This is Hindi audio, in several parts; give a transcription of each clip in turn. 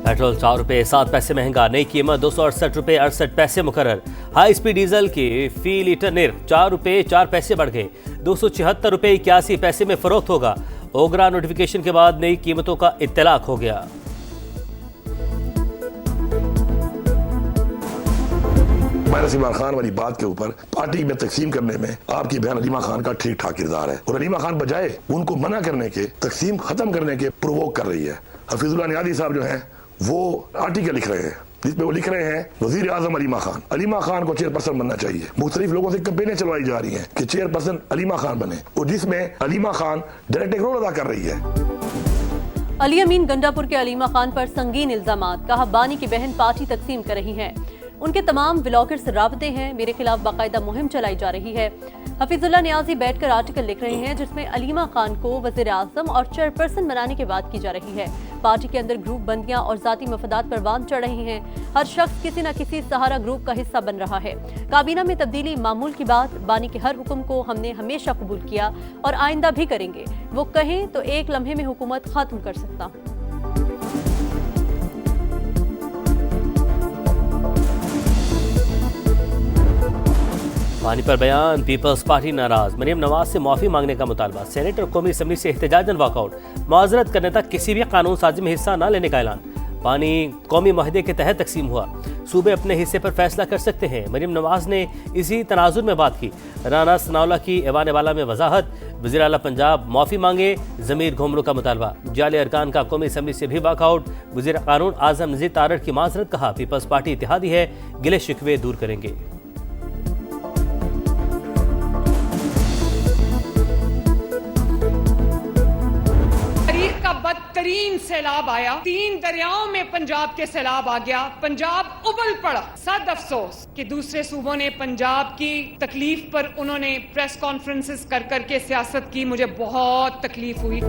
पेट्रोल 4 रुपये 7 पैसे महंगा, नई कीमत 268 रुपये 68 पैसे मुकर्रर। हाई स्पीड डीजल की फी लीटर निर्ख 4 रुपये 4 पैसे बढ़ गए, 276 रुपये 81 पैसे में फरोख्त होगा। ओगरा नोटिफिकेशन के बाद नई कीमतों का इत्तलाक हो गया। माइनस इमरान खान वाली बात के ऊपर पार्टी में तकसीम करने में आपकी बहन अलीमा खान का ठीक ठाक किरदार है, और अलीमा खान बजाय उनको मना करने के, तकसीम खत्म करने के प्रोवोक कर रही है। हफीजुल्लाह नियाज़ी साहब जो हैं वो आर्टिकल लिख रहे हैं जिसमें वो लिख रहे हैं वजीर आजम अलीमा खान को चेयरपर्सन बनना चाहिए। मुख्तलिफ लोगों से कैंपेनें चलवाई जा रही हैं कि चेयरपर्सन अलीमा खान बने, और जिसमें अलीमा खान डायरेक्ट एक रोल अदा कर रही है। अली अमीन गंडापुर के अलीमा खान पर संगीन इल्जामात, कहा बानी की बहन पार्टी तकसीम कर रही है, उनके तमाम व्लॉगर्स राबते हैं, मेरे खिलाफ बाकायदा मुहिम चलाई जा रही है। हफीजुल्लाह नियाजी बैठकर आर्टिकल लिख रहे हैं जिसमें अलीमा खान को वज़ीर आज़म और चेयरपर्सन बनाने की बात की जा रही है। पार्टी के अंदर ग्रुप बंदियां और जाती मफादात पर बांध चढ़ रही हैं। हर शख्स किसी न किसी सहारा ग्रुप का हिस्सा बन रहा है। काबीना में तब्दीली मामूल की बात, बानी के हर हुक्म को हमने हमेशा कबूल किया और आइंदा भी करेंगे। वो कहें तो एक लम्हे में हुकूमत खत्म कर सकता हूँ। पानी पर बयान, पीपल्स पार्टी नाराज, मरियम नवाज से माफी मांगने का मुतालबा, सेनेट और कौमी असम्बली से एहतजाजन वॉकआउट, मुआजरत करने तक किसी भी कानून साजी में हिस्सा न लेने का ऐलान। पानी कौमी माहदे के तहत तकसीम हुआ, सूबे अपने हिस्से पर फैसला कर सकते हैं, मरियम नवाज ने इसी तनाजुर में बात की। राना सनाउल्लाह की ऐवान वाला में वजाहत, वज़ीर आला पंजाब माफी मांगे, ज़मीर घुमरू का मुतालबा। जाली अरकान का कौमी असम्बली से भी वॉकआउट, वज़ीर कानून आज़म नज़ीर तारड़ की माजरत, कहा पीपल्स पार्टी इत्तेहादी है, गिले शिकवे दूर करेंगे। बदतरीन सैलाब आया, 3 दरियाओं में पंजाब के सैलाब आ गया, पंजाब उबल पड़ा। सद अफसोस कि दूसरे सूबों ने पंजाब की तकलीफ पर उन्होंने प्रेस कॉन्फ्रेंसेस कर के सियासत की, मुझे बहुत तकलीफ हुई।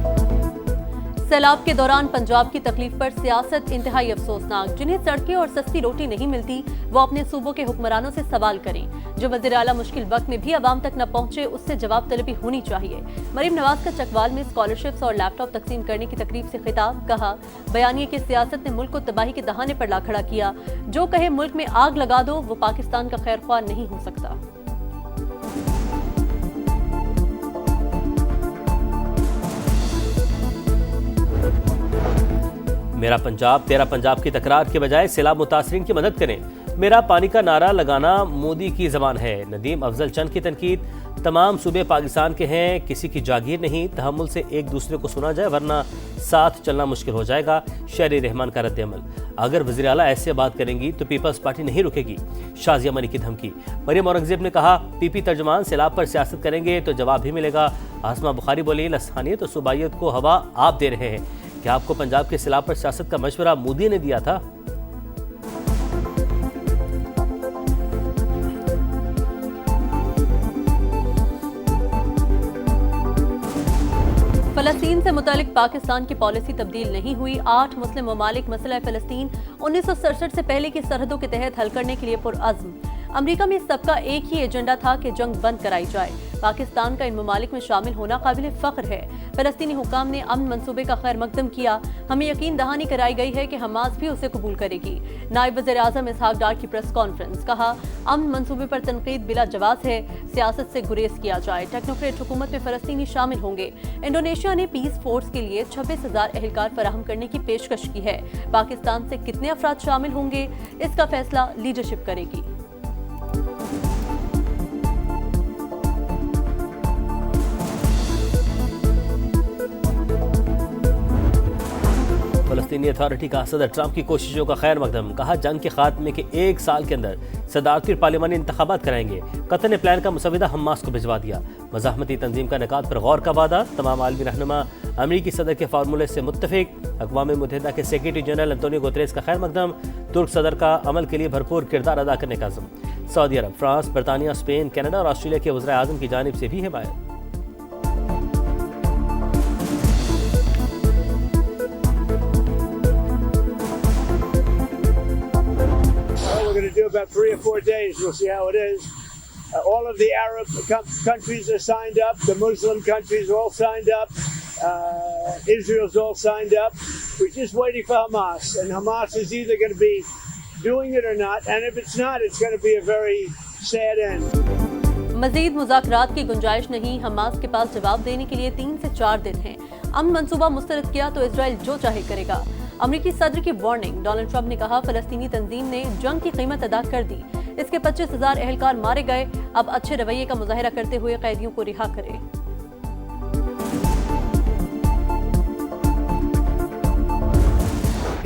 सैलाब के दौरान पंजाब की तकलीफ पर सियासत इंतहाई अफसोसनाक। जिन्हें सड़कें और सस्ती रोटी नहीं मिलती वो अपने सूबों के हुक्मरानों से सवाल करें। जो वज़ीर आला मुश्किल वक्त में भी अवाम तक न पहुंचे उससे जवाब तलबी होनी चाहिए। मरियम नवाज का चकवाल में स्कॉलरशिप्स और लैपटॉप तकसीम करने की तकरीब से खिताब, कहा बयानिए की सियासत ने मुल्क को तबाही के दहाने पर ला खड़ा किया। जो कहे मुल्क में आग लगा दो वो पाकिस्तान का खैरख्वाह नहीं हो सकता। मेरा पंजाब तेरा पंजाब की तकरार के बजाय सैलाब मुतासरीन की मदद करें। मेरा पानी का नारा लगाना मोदी की जबान है। नदीम अफजल चंद की तनकीद, तमाम सूबे पाकिस्तान के हैं, किसी की जागीर नहीं, तहम्मुल से एक दूसरे को सुना जाए वरना साथ चलना मुश्किल हो जाएगा। शहरी रहमान का रद्द-ए-अमल, अगर वज़ीर आला ऐसे बात करेंगी तो पीपल्स पार्टी नहीं रुकेगी। शाज़िया मनी की धमकी, मरियम औरंगजेब ने कहा पीपी तर्जमान सैलाब पर सियासत करेंगे तो जवाब भी मिलेगा। आसमा बुखारी बोली लसानियत और सूबाइयत को हवा आप दे रहे हैं, क्या आपको पंजाब के सैलाब पर सियासत का मशवरा मोदी ने दिया था? फलस्तीन से मुतालिक पाकिस्तान की पॉलिसी तब्दील नहीं हुई। 8 मुस्लिम ममालिक मसला फलस्तीन 1967 से पहले की सरहदों के तहत हल करने के लिए पुरअज़्म। अमरीका में सबका एक ही एजेंडा था कि जंग बंद कराई जाए। पाकिस्तान का इन ममालिक में शामिल होना काबिल फ़ख्र है। फलस्तीनी हुकाम ने अमन मंसूबे का खैर मकदम किया। हमें यकीन दहानी कराई गई है कि हमास भी उसे कबूल करेगी। नायब वज़ीर आज़म इसहाक डार की प्रेस कॉन्फ्रेंस, कहा अमन मंसूबे पर तनकीद बिला जवाब है, सियासत से गुरेज किया जाए। टेक्नोक्रेट हुकूमत में फलस्तीनी शामिल होंगे। इंडोनेशिया ने पीस फोर्स के लिए 26,000 एहलकार फराहम करने की पेशकश की है। पाकिस्तान से कितने अफराद शामिल होंगे इसका फैसला लीडरशिप करेगी। फलस्तीनी अथॉरिटी का सदर ट्रंप की कोशिशों का खैर मकदम, कहा जंग के खात्मे के 1 साल के अंदर सदारती और पार्लिमानी इंतखाबात कराएंगे। कतर ने प्लान का मुसविदा हमास को भिजवा दिया। मज़ाहमती तंजीम का निकात पर गौर का वादा, तमाम आलमी रहनुमा अमरीकी सदर के फार्मूले से मुत्तफिक। अक़वाम मुत्तहिदा के सेक्रेटरी जनरल एंटोनियो गुतरेस का खैर मकदम, तुर्क सदर का अमल के लिए भरपूर किरदार अदा करने का अज़्म। सऊदी अरब, फ्रांस, बरतानिया, स्पेन, कनाडा और ऑस्ट्रेलिया के वज़ीर आज़म की जानिब से भी हिमायत। Do about 3 or 4 days. We'll see how it is. All of the Arab countries are signed up. The Muslim countries are all signed up. Israel's all signed up. We're just waiting for Hamas, and Hamas is either going to be doing it or not, and if it's not, it's going to be a very sad end. मजीद मुज़ाकरात की गुंजाइश नहीं। हमास के पास जवाब देने के लिए 3 से 4 दिन हैं। अमन मंसूबा मुस्तरद किया तो इजराइल जो चाहे करेगा। अमरीकी सदर की वार्निंग। डोनाल्ड ट्रंप ने कहा फलस्तीनी तंजीम ने जंग की कीमत अदा कर दी। इसके 25,000 एहलकार मारे गए। अब अच्छे रवैये का मुजाहरा करते हुए कैदियों को रिहा करें।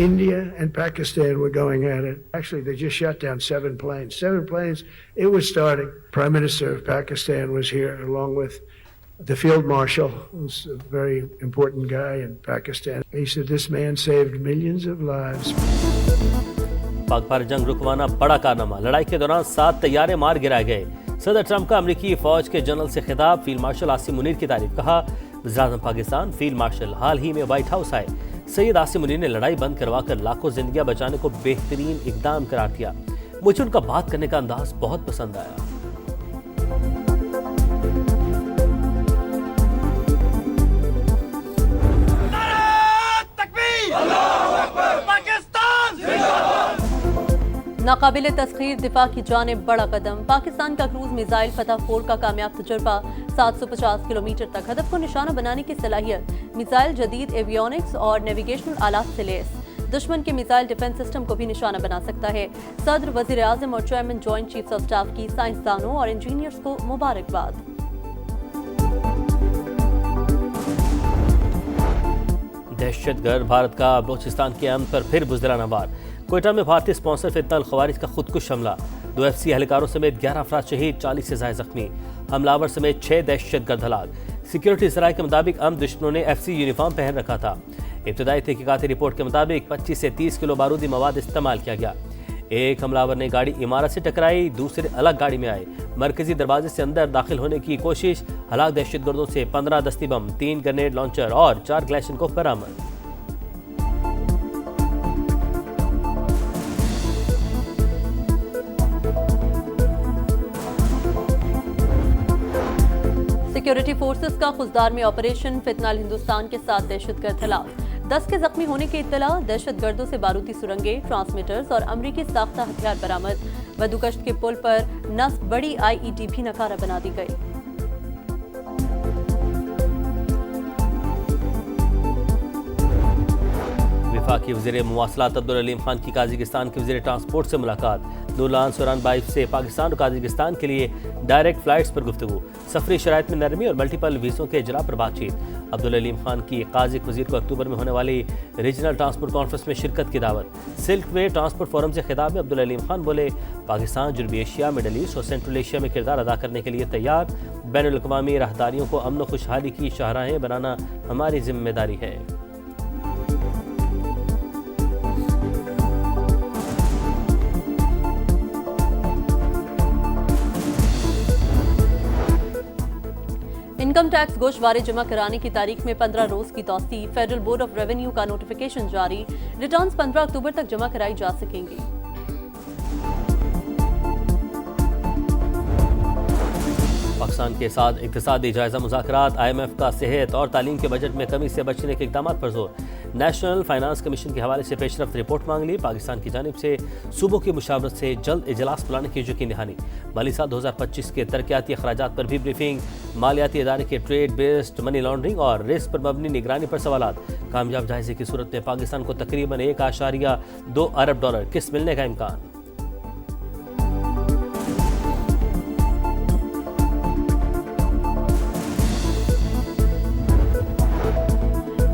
India and Pakistan were going at it. Actually, they just shot down 7 planes. 7 planes. It was starting. Prime Minister of Pakistan was here along with the Field Marshal, who's a very important guy in Pakistan. He said this man saved millions of lives. पाक पर जंग रुकवाना बड़ा कारनामा। लड़ाई के दौरान 7 तैयारे मार गिराए गए। सदर ट्रंप का अमरीकी फौज के जनरल से खिताब। फील्ड मार्शल आसिम मुनीर की तारीफ। कहा वज़ीर-ए-आज़म पाकिस्तान फील्ड मार्शल हाल ही में व्हाइट हाउस आए। सैयद आसिम मुनीर ने लड़ाई बंद करवाकर लाखों जिंदगियां बचाने को बेहतरीन इकदाम करार दिया। मुझे उनका बात करने का अंदाज बहुत पसंद आया। नाकाबिले तस्खीर दिफा की जानिब बड़ा कदम। पाकिस्तान का क्रूज मिसाइल फतह 4 का कामयाब तजुर्बा। 750 किलोमीटर तक हदफ को निशाना बनाने की सलाहियत। मिसाइल जदीद एवियोनिक्स और नेविगेशनल आलात से लैस। दुश्मन के मिसाइल डिफेंस सिस्टम को भी निशाना बना सकता है। सदर, वजीर आजम और chairman joint chiefs of staff की साइंसदानों और इंजीनियर्स को मुबारकबाद। दहशतगर्द भारत का बलोचिस्तान के अमन पर फिर बुज़दिलाना वार। कोयटा में भारतीय स्पॉन्सर फितना अल खवारिज का खुदकुश हमला। 2 FC एहलकारों समेत 11 अफराद शहीद, 40 से ज़ायद जख्मी। हमलावर समेत 6 दहशतगर्द हलाक। सिक्योरिटी ज़राए के मुताबिक दुश्मनों ने FC यूनिफॉर्म पहन रखा था। इब्तदाई तहकीकाती रिपोर्ट के मुताबिक 25 से 30 किलो बारूदी मवाद इस्तेमाल किया गया। एक हमलावर ने गाड़ी इमारत से टकराई, दूसरे अलग गाड़ी में आए। मरकजी दरवाजे से अंदर दाखिल होने की कोशिश। हलाक दहशतगर्दों से 15 दस्ती बम, 3 ग्रेनेड लॉन्चर और 4 क्लैशनकोफ बरामद। सिक्योरिटी फोर्सेस का खुजदार में ऑपरेशन। फितनाल हिंदुस्तान के 7 दहशतगर्द हलाक। 10 के जख्मी होने की इत्तला। दहशतगर्दों से बारूदी सुरंगें, ट्रांसमीटर्स और अमरीकी साख्ता हथियार बरामद। वदुकश्त के पुल पर नस्ब बड़ी IED भी नकारा बना दी गई। वफाकी वज़ीर मुवासलात अब्दुल अलीम खान की काज़िकिस्तान के वज़ीर ट्रांसपोर्ट से मुलाकात। नूरलान सुरान बाइफ से पाकिस्तान और काज़िकिस्तान के लिए डायरेक्ट फ्लाइट्स पर गुफ्तगू। सफरी शराइत में नरमी और मल्टीपल वीज़ों के इजरा पर बातचीत। अब्दुल अलीम खान की काज़िक वज़ीर को अक्टूबर में होने वाली रीजनल ट्रांसपोर्ट कॉन्फ्रेंस में शिरकत की दावत। सिल्क वे ट्रांसपोर्ट फोरम से खिताब में अब्दुल अलीम खान बोले पाकिस्तान जनूबी एशिया, मिडल ईस्ट और सेंट्रल एशिया में किरदार अदा करने के लिए तैयार। बैनुल-अक़वामी राहदारियों को अमन व खुशहाली की शाहराहें बनाना हमारी जिम्मेदारी है। इनकम टैक्स गोशवारे जमा कराने की तारीख में 15 रोज की Tauseef. Federal board of revenue का नोटिफिकेशन जारी। रिटर्न्स 15 अक्टूबर तक जमा कराई जा सकेंगी। पाकिस्तान के साथ इक़्तिसादी जायजा मुज़ाकरात। IMF का सेहत और तालीम के बजट में कमी से बचने के इक़दाम पर जोर। नेशनल फाइनेंस कमीशन के हवाले से पेशरफ्त रिपोर्ट मांग ली। पाकिस्तान की जानिब से सूबों की मुशावरत से जल्द इजलास बुलाने की यकीन दहानी। माली साल 2025 के तरक्याती अखराजात पर भी ब्रीफिंग। मालियाती इदारे के ट्रेड बेस्ड मनी लॉन्ड्रिंग और रिस्क पर मबनी निगरानी पर सवालात। कामयाब जायजे की सूरत में पाकिस्तान को तकरीबन $1.2 अरब किस्त मिलने का इम्कान।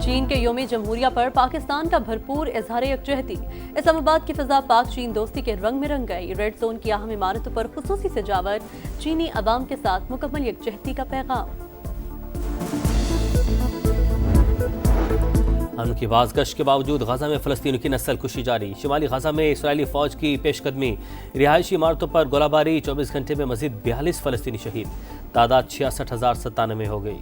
चीन के योम जमहूरिया पर पाकिस्तान का भरपूर इजहार यकजहती। इस्लामाबाद की फिजा पाक चीन दोस्ती के रंग में रंग गई। रेड जोन की अहम इमारतों पर खुसूसी सजावट। चीनी अवाम के साथ मुकम्मल यकजहती का पैगाम। उनकी बाज़गश्त के बावजूद गजा में फ़लस्तीनियों की नस्ल कुशी जारी। शिमाली गजा में इसराइली फ़ौज की पेशकदमी। रिहायशी इमारतों पर गोलाबारी। 24 घंटे में मज़ीद 42 फ़लस्तीनी शहीद। तादाद 66,097 हो गई।